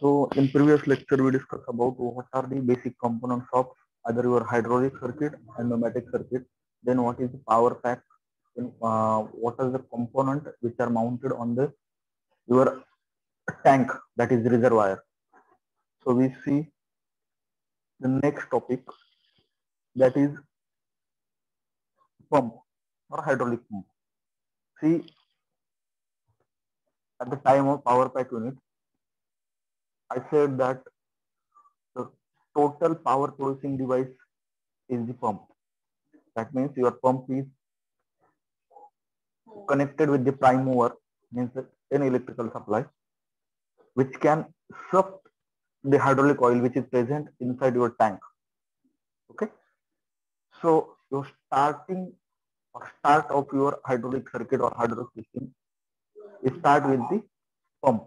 So in previous lecture we discussed about what are the basic components of either your hydraulic circuit and pneumatic circuit. Then what is the power pack? Then what are the component which are mounted on the your tank, that is reservoir. So we see the next topic, that is pump or hydraulic pump. See, at the time of power pack unit, I said that the total power producing device is the pump. That means your pump is connected with the prime mover, means an electrical supply, which can suck the hydraulic oil which is present inside your tank. Okay. So your starting or start of your hydraulic circuit or hydraulic system, you start with the pump.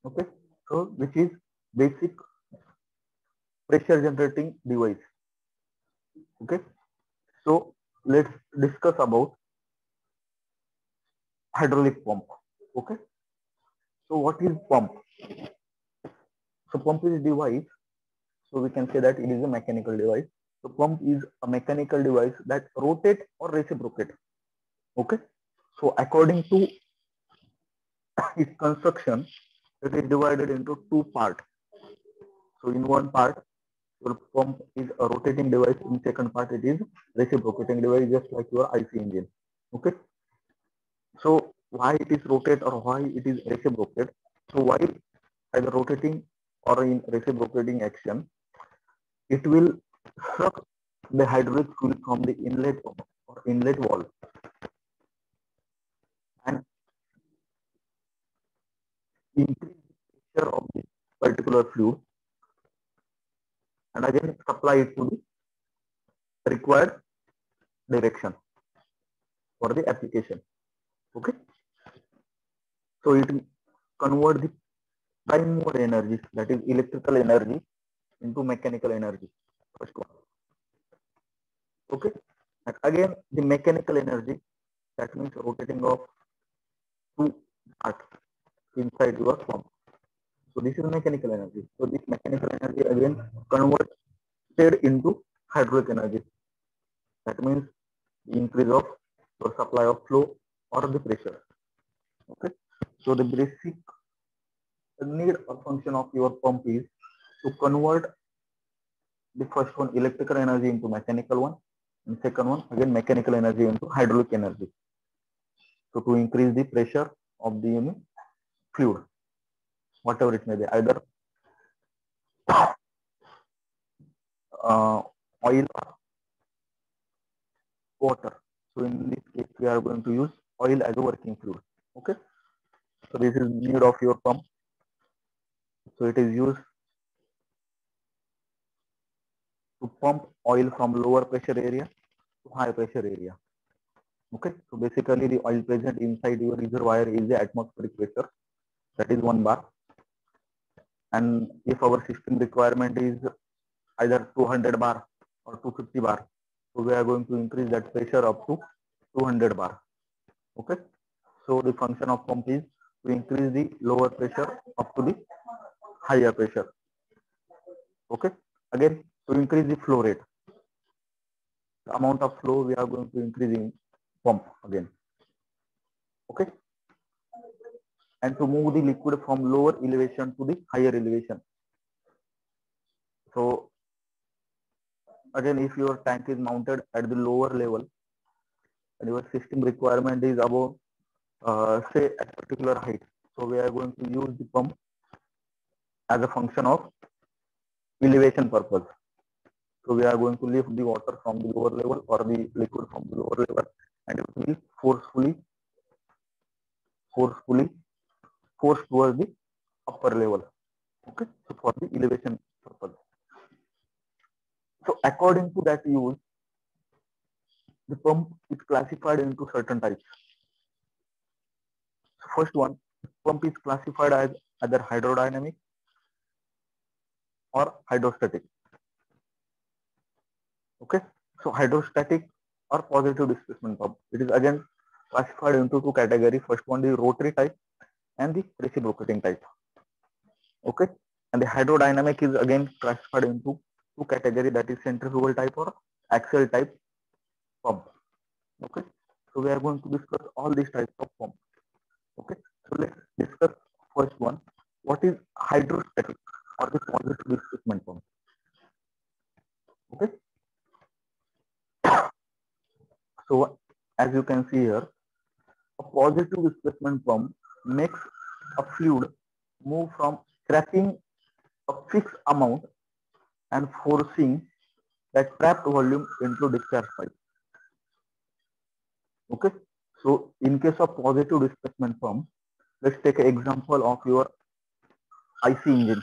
Okay. So which is basic pressure generating device. Okay. So let's discuss about hydraulic pump. Okay. So what is pump? So pump is a device. So we can say that it is a mechanical device. So pump is a mechanical device that rotate or reciprocate. Okay. So according to its construction, it is divided into two parts. So in one part, your pump is a rotating device. In second part, it is reciprocating device, just like your IC engine. Okay. So why it is rotate or why it is reciprocate? So while either rotating or in reciprocating action, it will suck the hydraulic fluid from the inlet or inlet valve and increase the pressure of this particular fluid and again supply it to the required direction for the application. Okay. So it convert the prime mover energy, that is electrical energy, into mechanical energy. First one. Okay. And again the mechanical energy, that means rotating of two parts inside your pump. So this is mechanical energy. So this mechanical energy again converted into hydraulic energy. That means the increase of your supply of flow or the pressure. Okay. So the basic need or function of your pump is to convert the first one electrical energy into mechanical one, and second one again mechanical energy into hydraulic energy. So to increase the pressure of the fluid, whatever it may be, either oil or water. So in this case, we are going to use oil as a working fluid. Okay. So this is need of your pump. So it is used to pump oil from lower pressure area to high pressure area. Okay. So basically the oil present inside your reservoir is the atmospheric pressure. That is 1 bar. And if our system requirement is either 200 bar or 250 bar, so we are going to increase that pressure up to 200 bar. Okay. So the function of pump is to increase the lower pressure up to the higher pressure. Okay. Again, to increase the flow rate, the amount of flow we are going to increase in pump again. Okay. And to move the liquid from lower elevation to the higher elevation. So again, if your tank is mounted at the lower level and your system requirement is above say at a particular height, so we are going to use the pump as a function of elevation purpose. So we are going to lift the water from the lower level or the liquid from the lower level, and it will forcefully force towards the upper level. Okay. So for the elevation purpose. So according to that use, the pump is classified into certain types. So first one, pump is classified as either hydrodynamic or hydrostatic. Okay. So hydrostatic or positive displacement pump. It is again classified into two categories. First one is rotary type and the reciprocating type. Okay, and the hydrodynamic is again classified into two categories, that is centrifugal type or axial type pump. Okay, so we are going to discuss all these types of pump. Okay, so let's discuss first one. What is hydrostatic or the positive displacement pump? Okay, so as you can see here, a positive displacement pump makes a fluid move from trapping a fixed amount and forcing that trapped volume into discharge pipe. Okay, so in case of positive displacement pump, let's take an example of your IC engine.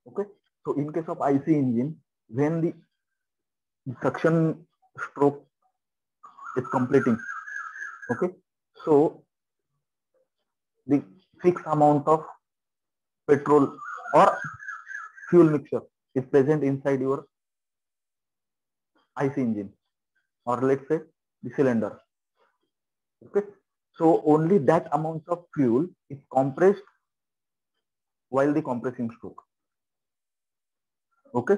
Okay, so in case of IC engine, when the suction stroke is completing, okay, so the fixed amount of petrol or fuel mixture is present inside your IC engine, or let's say the cylinder. Okay, so only that amount of fuel is compressed while the compressing stroke. Okay,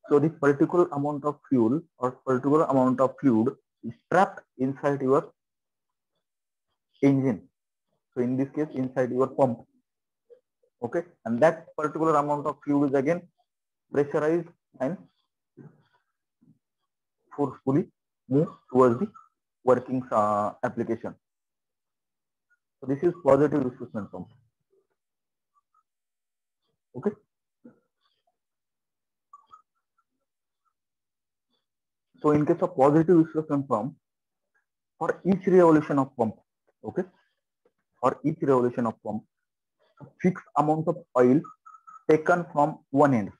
so the particular amount of fuel or particular amount of fluid is trapped inside your engine. So in this case, inside your pump. Okay, and that particular amount of fuel is again pressurized and forcefully move towards the working application. So this is positive displacement pump. Okay, so in case of positive displacement pump, for each revolution of pump, okay, for each revolution of pump, a fixed amount of oil taken from one end.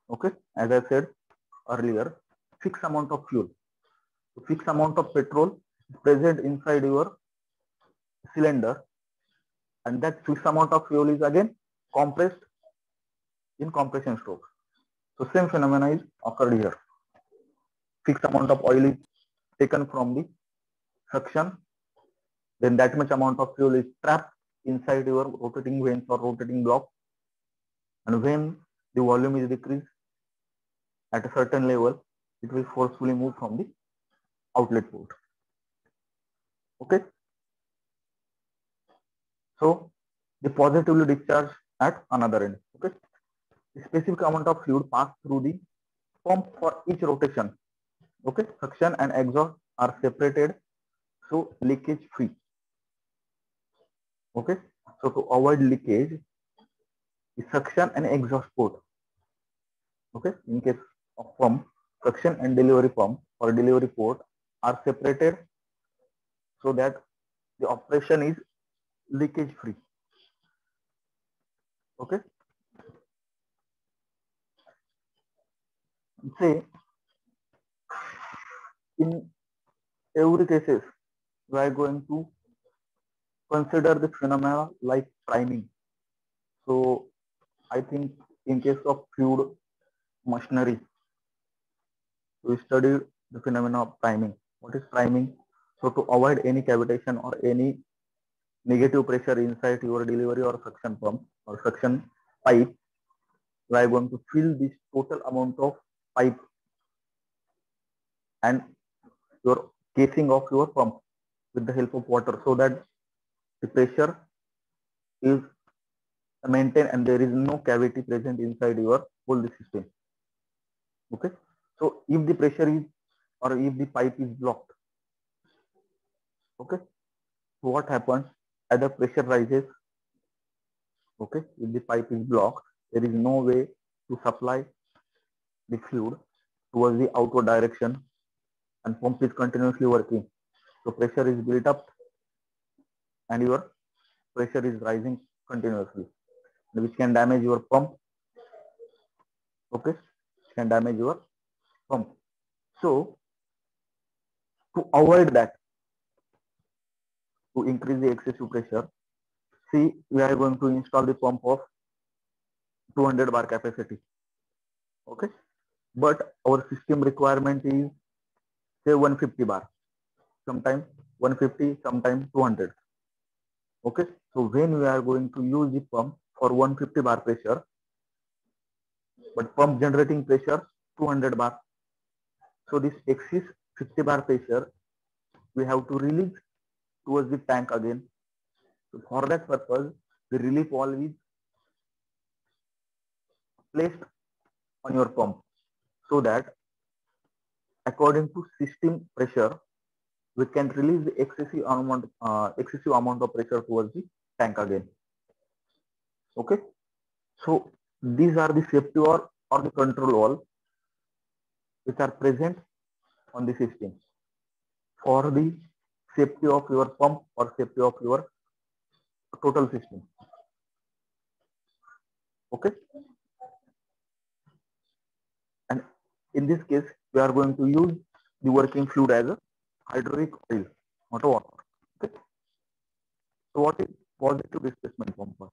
Okay, as I said earlier, fixed amount of fuel, fixed amount of petrol is present inside your cylinder, and that fixed amount of fuel is again compressed in compression stroke. So same phenomena is occurred here. Fixed amount of oil is taken from the suction, then that much amount of fuel is trapped inside your rotating vanes or rotating block, and when the volume is decreased at a certain level, it will forcefully move from the outlet port. Okay, so the positively discharge at another end. Okay, the specific amount of fluid pass through the pump for each rotation. Okay, suction and exhaust are separated, so leakage free. Okay, so to avoid leakage, the suction and exhaust port. Okay, in case of pump, suction and delivery pump or delivery port are separated so that the operation is leakage free. Okay, say in every cases we are going to consider the phenomena like priming. So I think in case of fluid machinery, we studied the phenomena of priming. What is priming? So to avoid any cavitation or any negative pressure inside your delivery or suction pump or suction pipe, we are going to fill this total amount of pipe and your casing of your pump with the help of water, so that the pressure is maintained and there is no cavity present inside your whole system. Okay, so if the pressure is or if the pipe is blocked, okay, so what happens as the pressure rises? Okay, if the pipe is blocked, there is no way to supply the fluid towards the outward direction and pump is continuously working. So pressure is built up and your pressure is rising continuously, which can damage your pump. Okay, can damage your pump. So to avoid that, to increase the excessive pressure, see, we are going to install the pump of 200 bar capacity. Okay, but our system requirement is say 150 bar, sometime 150, sometime 200. Okay, so when we are going to use the pump for 150 bar pressure, but pump generating pressure 200 bar. So this excess 50 bar pressure we have to release towards the tank again. So for that purpose, the relief valve is placed on your pump so that according to system pressure, we can release the excessive amount of pressure towards the tank again. Okay. So these are the safety or the control valve which are present on the system for the safety of your pump or safety of your total system. Okay. And in this case, we are going to use the working fluid as a hydraulic oil, not a water. Okay. So what is positive displacement pump first?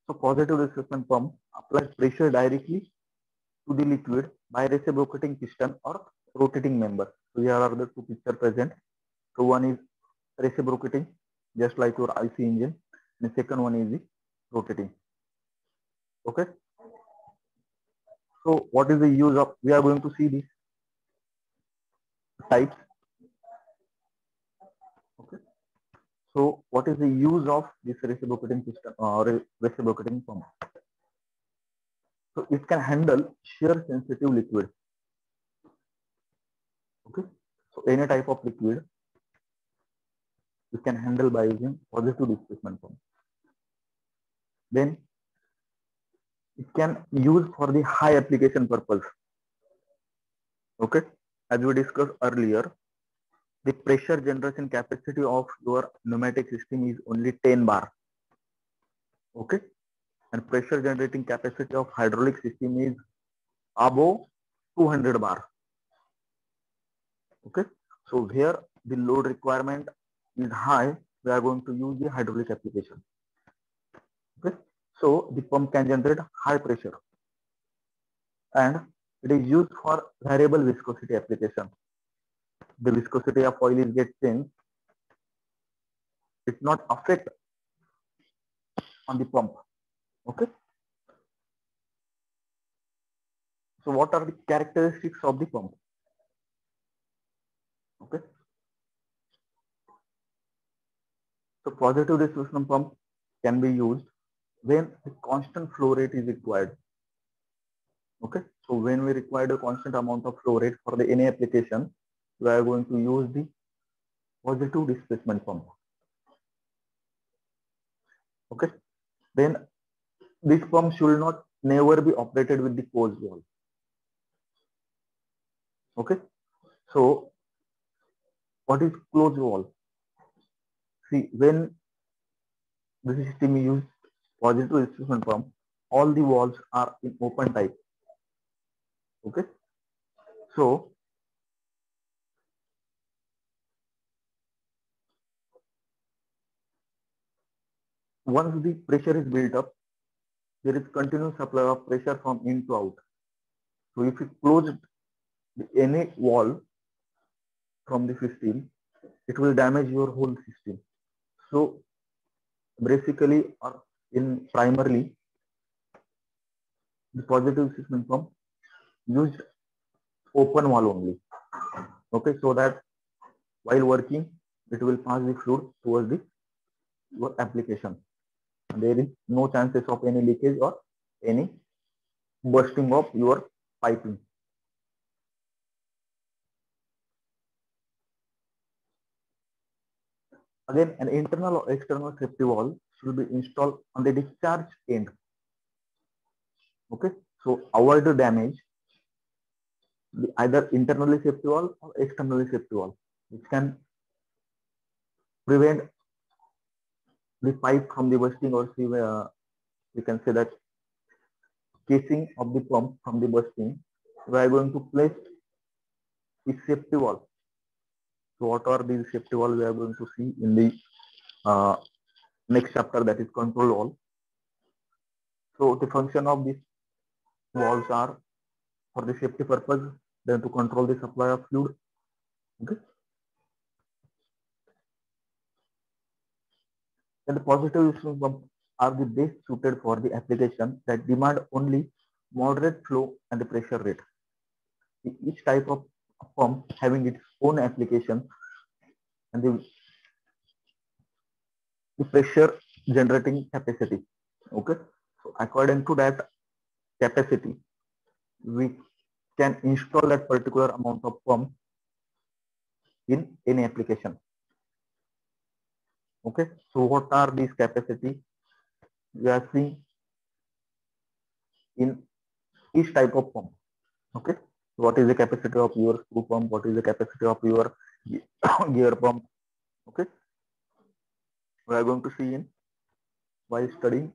So positive displacement pump applies pressure directly to the liquid by reciprocating piston or rotating member. So here are the two pictures present. So one is reciprocating, just like your IC engine. And the second one is the rotating. Okay. So what is the use of? We are going to see these types. Okay. So what is the use of this reciprocating piston or reciprocating pump? So it can handle shear sensitive liquid. Okay. So any type of liquid we can handle by using positive displacement pump. Then it can use for the high application purpose. Okay. As we discussed earlier, the pressure generation capacity of your pneumatic system is only 10 bar. Okay. And pressure generating capacity of hydraulic system is above 200 bar. Okay. So here the load requirement is high, we are going to use the hydraulic application. Okay. So the pump can generate high pressure and it is used for variable viscosity application. The viscosity of oil is get changed. It not affect on the pump. Okay. So what are the characteristics of the pump? Okay. So positive displacement pump can be used when a constant flow rate is required. Okay. So when we require a constant amount of flow rate for the any application, we are going to use the positive displacement pump. Okay. Then this pump should not never be operated with the closed valve. Okay. So what is closed valve? See, when the system use positive displacement pump, all the valves are in open type. Okay. So once the pressure is built up, there is continuous supply of pressure from in to out. So if you close any valve from the system, it will damage your whole system. So basically, or in primarily, the positive displacement pump used open valve only. Okay, so that while working, it will pass the fluid towards the your application. There is no chances of any leakage or any bursting of your piping. Again, an internal or external safety valve should be installed on the discharge end. Okay, so avoid the damage, either internally safety valve or externally safety valve, which can prevent the pipe from the bursting, or see, we can say that casing of the pump from the bursting. We are going to place the safety valve. So what are these safety valve we are going to see in the next chapter, that is control valve. So the function of these valves are for the safety purpose, then to control the supply of fluid. Okay. Then the positive displacement pump are the best suited for the application that demand only moderate flow and the pressure rate. Each type of pump having its own application and the pressure generating capacity. Okay, so according to that capacity, we can install that particular amount of pump in any application. Okay, so what are these capacity we are seeing in each type of pump? Okay, what is the capacity of your screw pump? What is the capacity of your gear pump? Okay, we are going to see in while studying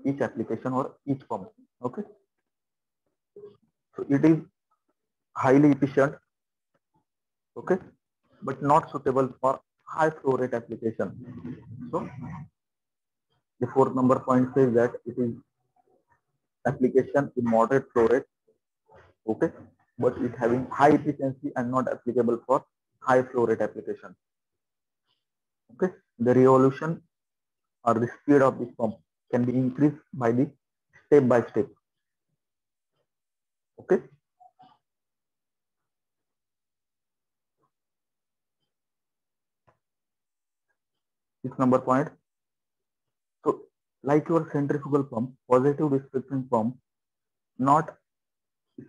each application or each pump. Okay, so it is highly efficient. Okay, but not suitable for high flow rate application. So the fourth number point says that it is application in moderate flow rate. Okay, but it having high efficiency and not applicable for high flow rate application. Okay, the revolution or the speed of this pump can be increased by the step by step. Okay, six number point. So like your centrifugal pump, positive displacement pump, not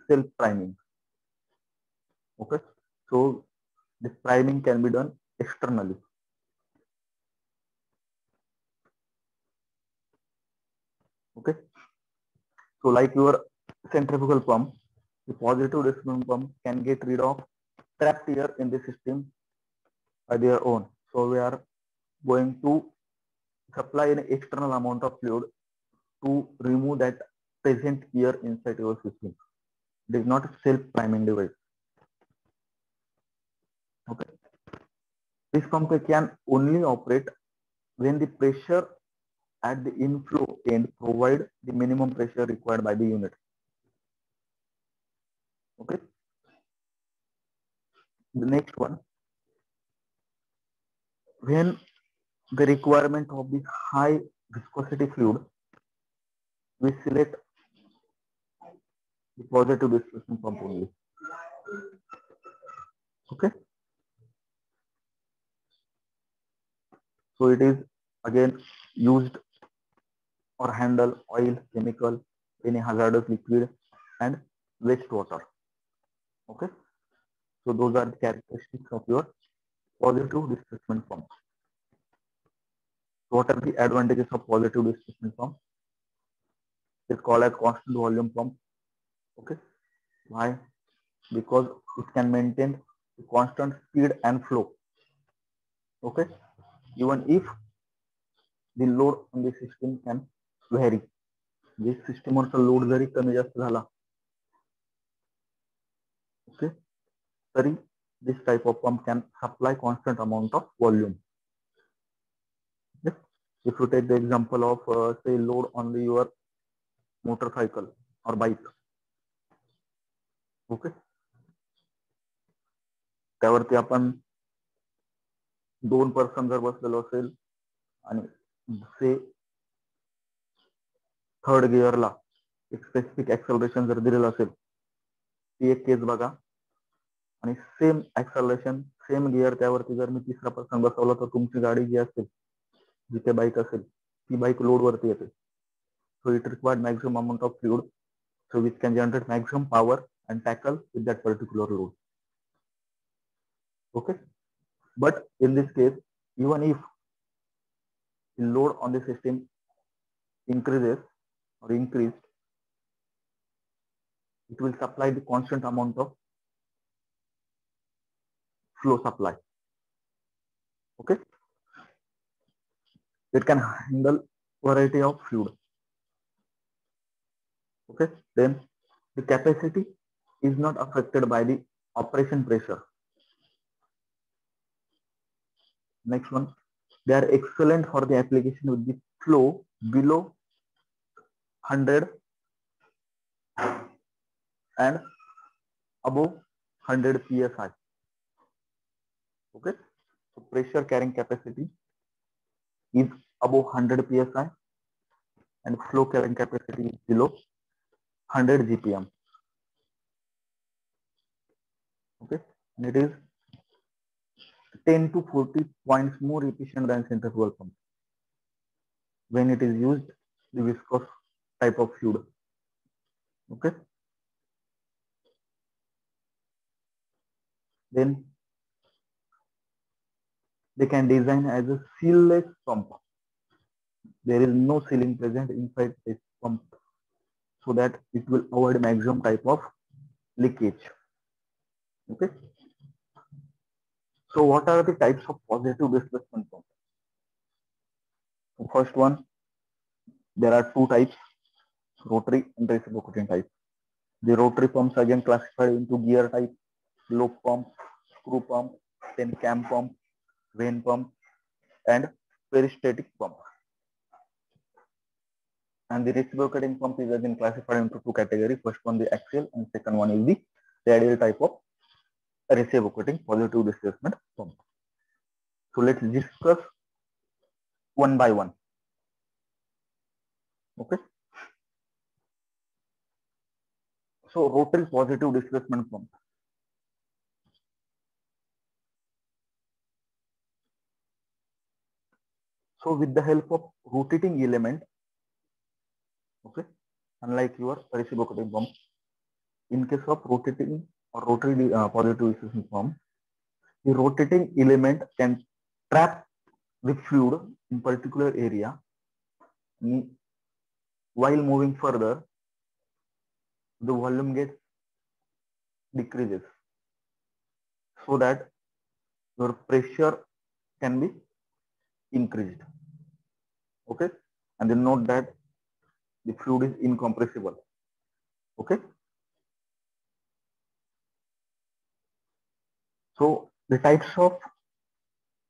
self priming. Okay, so this priming can be done externally. Okay, so like your centrifugal pump, the positive displacement pump can get rid of trapped air in the system by their own. So we are going to supply an external amount of fluid to remove that present air inside your system. It is not a self-priming device. Okay. This pump can only operate when the pressure at the inflow end provide the minimum pressure required by the unit. Okay. The next one, when the requirement of the high viscosity fluid, we select the positive displacement pump only. Okay. So it is again used or handle oil, chemical, any hazardous liquid and wastewater. Okay. So those are the characteristics of your positive displacement pump. So what are the advantages of positive displacement pump? It's called as constant volume pump. Okay. Why? Because it can maintain constant speed and flow. Okay. Even if the load on the system can vary. This system also load जरी कमी जास्त झाला. Okay. तरी this type of pump can supply constant amount of volume. Okay. If you take the example of say load on your motorcycle or bike. Okay. त्यावरती आपण 2 person जर बसलेलो असेल आणि से थर्ड गिअरला एक स्पेसिफिक ऍक्सलरेशन जर दिलेलं असेल ती एक केस बघा आणि सेम ऍक्सलरेशन सेम गिअर त्यावरती जर मी तिसरा पर्सन बसवला तर तुमची गाडी जी असेल जिथे बाईक असेल ती बाईक लोड वरती येते. So it required maximum amount of fluid so which can generate maximum power and tackle with that particular load. Okay, but in this case even if the load on the system increases or increased, it will supply the constant amount of flow supply. Okay, it can handle variety of fluid. Okay, then the capacity is not affected by the operation pressure. Next one, they are excellent for the application with the flow below 100 and above 100 psi. Okay, so pressure carrying capacity is above 100 psi and flow carrying capacity is below 100 GPM. Okay, and it is 10 to 40 points more efficient than centrifugal pump when it is used the viscous type of fluid. Okay, then they can design as a sealless pump. There is no sealing present inside this pump so that it will avoid maximum type of leakage. Okay, so what are the types of positive displacement pump? So first one, there are two types, rotary and reciprocating type. The rotary pumps again classified into gear type, lobe pump, screw pump, then cam pump, vane pump, and peristatic pump. And the reciprocating pump is again classified into two categories. First one the axial and second one is the radial type of reciprocating positive displacement pump. So let's discuss one by one. Okay. So rotary positive displacement pump. So with the help of rotating element, okay, unlike your reciprocating pump, in case of rotating or rotary positive displacement pump, the rotating element can trap the fluid in particular area. While moving further, the volume gets decreases so that your pressure can be increased. Okay, and then note that the fluid is incompressible. Okay, so the types of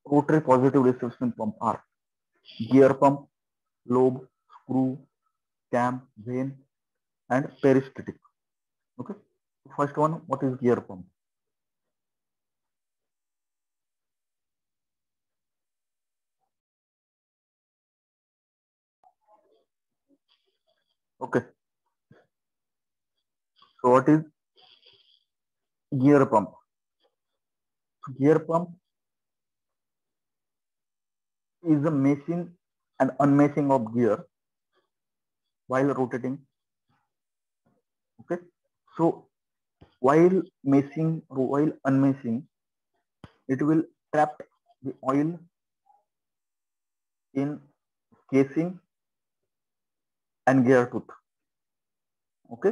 rotary positive displacement pump are gear pump, lobe, screw, cam, vane, and peristatic. Okay, first one, what is gear pump? Okay, so what is gear pump? Gear pump is the meshing and unmeshing of gear while rotating. Okay, so while meshing, while unmeshing, it will trap the oil in casing and gear tooth. Okay,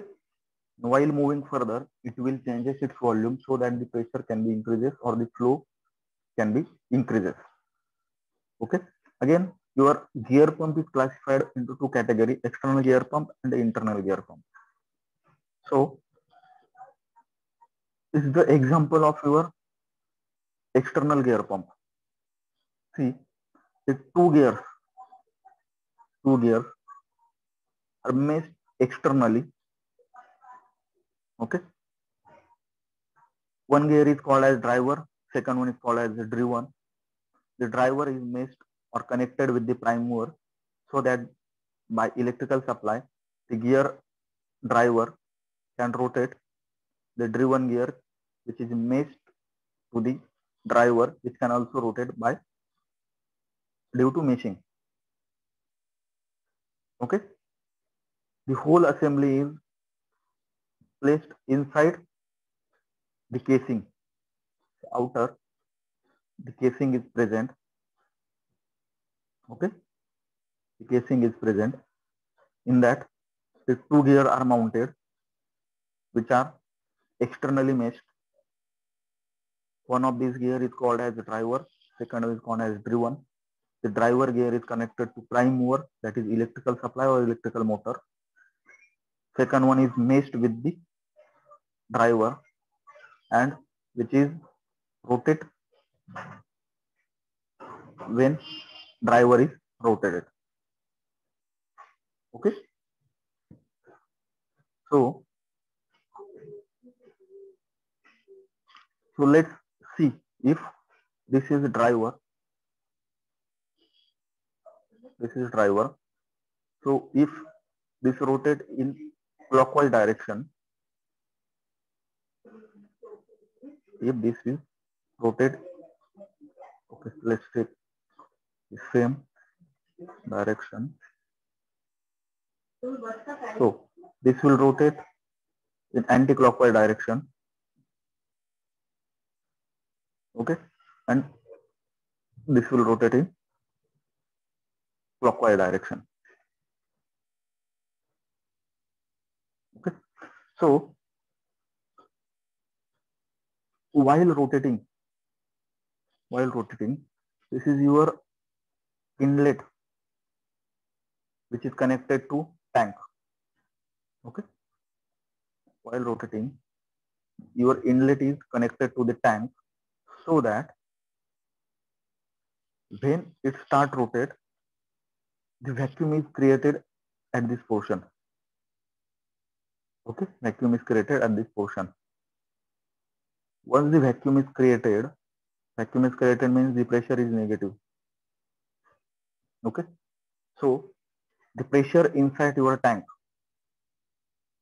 while moving further, it will changes its volume so that the pressure can be increases or the flow can be increases. Okay, again, your gear pump is classified into two categories: external gear pump and internal gear pump. So this is the example of your external gear pump. See, the two gears are meshed externally. Okay, one gear is called as driver, second one is called as driven. The driver is meshed or connected with the prime mover so that by electrical supply, the gear driver can rotate the driven gear, which is meshed to the driver, which can also rotate by due to meshing. Okay, the whole assembly is placed inside the casing. Outer, the casing is present. Okay, the casing is present. In that, the two gears are mounted, which are externally meshed. One of these gear is called as driver, second is called as driven. The driver gear is connected to prime mover, that is electrical supply or electrical motor. Second one is meshed with the driver and which is rotate when driver is rotated. Okay, so let's see if this is a driver. This is driver. So if this rotate in clockwise direction, if this is rotate, okay, let's take the same direction. So this will rotate in anti-clockwise direction, okay, and this will rotate in clockwise direction. Okay, so while rotating, this is your inlet which is connected to tank. Okay, while rotating, your inlet is connected to the tank, so that when it start rotate, the vacuum is created at this portion. Okay, vacuum is created at this portion. Once the vacuum is created means the pressure is negative. Okay, so the pressure inside your tank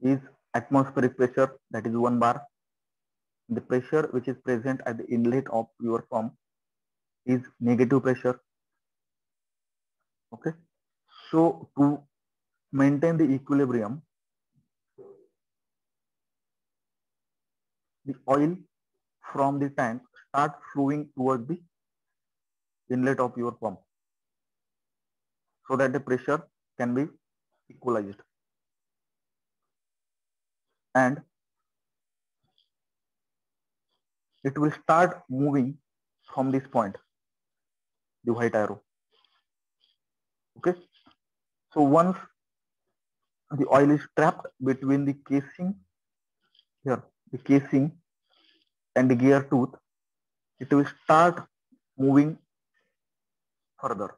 is atmospheric pressure, that is 1 bar. The pressure which is present at the inlet of your pump is negative pressure. Okay, so to maintain the equilibrium, the oil from the tank start flowing towards the inlet of your pump, so that the pressure can be equalized, and it will start moving from this point, the white arrow. Okay, so once the oil is trapped between the casing here, the casing and the gear tooth, it will start moving further.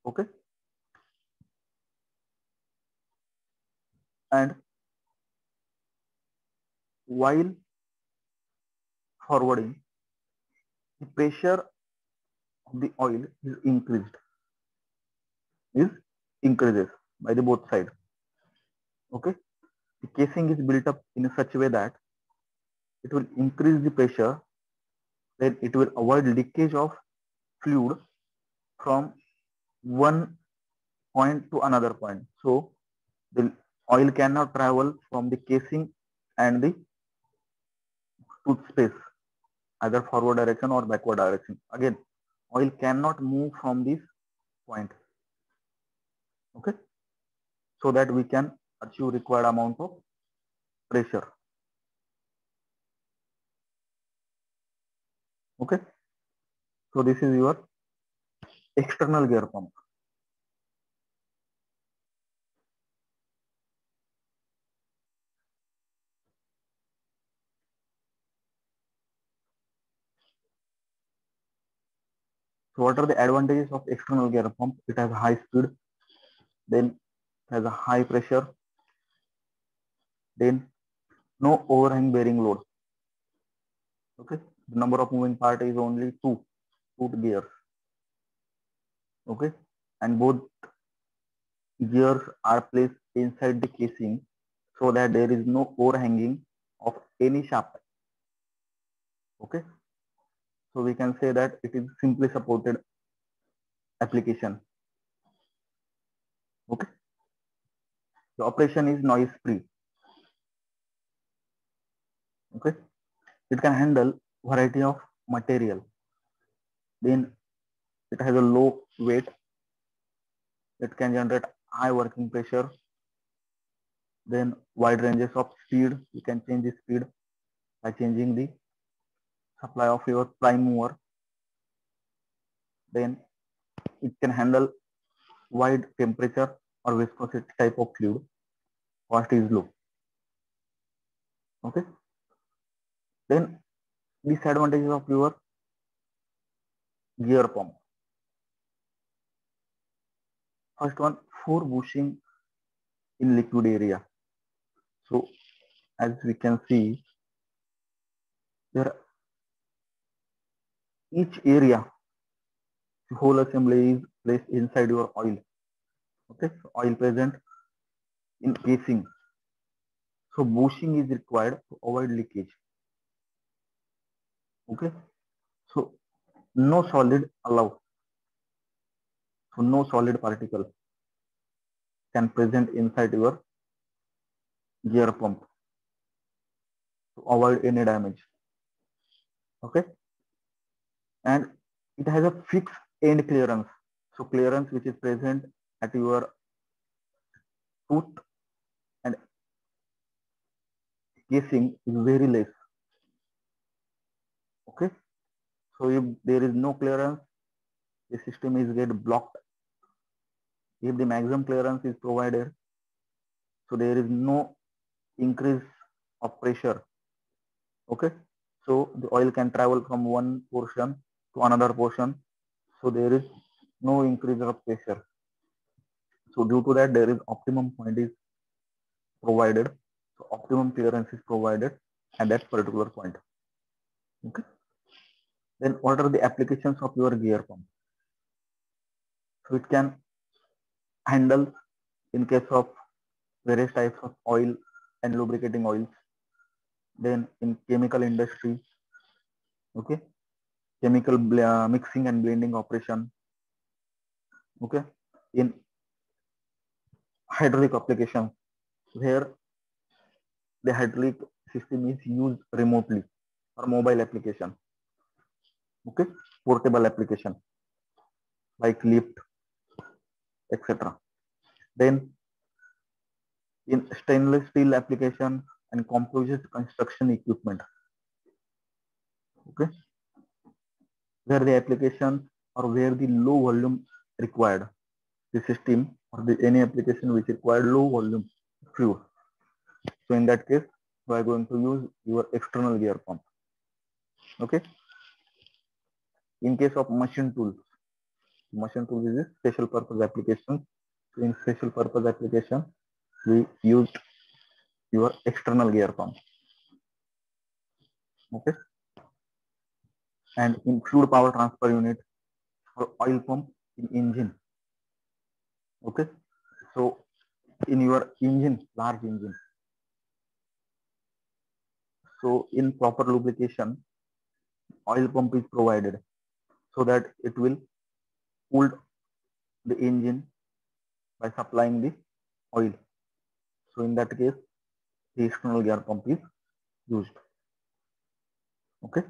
Okay, and while forwarding, the pressure of the oil is increases by the both sides. Okay, the casing is built up in such a way that it will increase the pressure, then it will avoid leakage of fluid from one point to another point. So the oil cannot travel from the casing and the tooth space, either forward direction or backward direction. Again, oil cannot move from this point. Okay, so that we can achieve required amount of pressure. Okay, so this is your external gear pump. So what are the advantages of external gear pump? It has high speed, then has a high pressure, then no overhang bearing load. Okay, the number of moving part is only two gears. Okay, and both gears are placed inside the casing, so that there is no overhanging of any shaft. Okay, so we can say that it is simply supported application. Okay, the operation is noise free. Okay, it can handle variety of material, then it has a low weight, it can generate high working pressure, then wide ranges of speed. You can change the speed by changing the supply of your prime mover. Then it can handle wide temperature or viscosity type of fluid. Cost is low. Okay, then disadvantages of your gear pump. First one, for bushing in liquid area. So as we can see, there each area The whole assembly is placed inside your oil. Okay, so oil present in casing. So bushing is required to avoid leakage. Okay, so no solid allowed. So no solid particle can present inside your gear pump to avoid any damage. Okay, and it has a fixed end clearance. So clearance which is present at your tooth and casing is very less. Okay, so if there is no clearance, the system is get blocked. If the maximum clearance is provided, so there is no increase of pressure. Okay, so the oil can travel from one portion to another portion. So there is no increase of pressure. So due to that, there is optimum point is provided. So optimum clearance is provided at that particular point. Okay. Then what are the applications of your gear pump? So it can handle in case of various types of oil and lubricating oils. Then in chemical industry, okay, chemical mixing and blending operation, okay, in hydraulic application where the hydraulic system is used remotely or mobile application, okay, portable application like lift, etc. Then in stainless steel application and composite construction equipment, okay, where the application or where the low volume required, the system or the any application which required low volume fluid. So in that case, we are going to use your external gear pump. Okay. In case of machine tools is a special purpose application. So in special purpose application, we used your external gear pump. Okay. And in fluid power transfer unit or oil pump in engine. Okay. So in your engine, large engine. So in proper lubrication, oil pump is provided so that it will cool the engine by supplying the oil. So in that case, the external gear pump is used. Okay.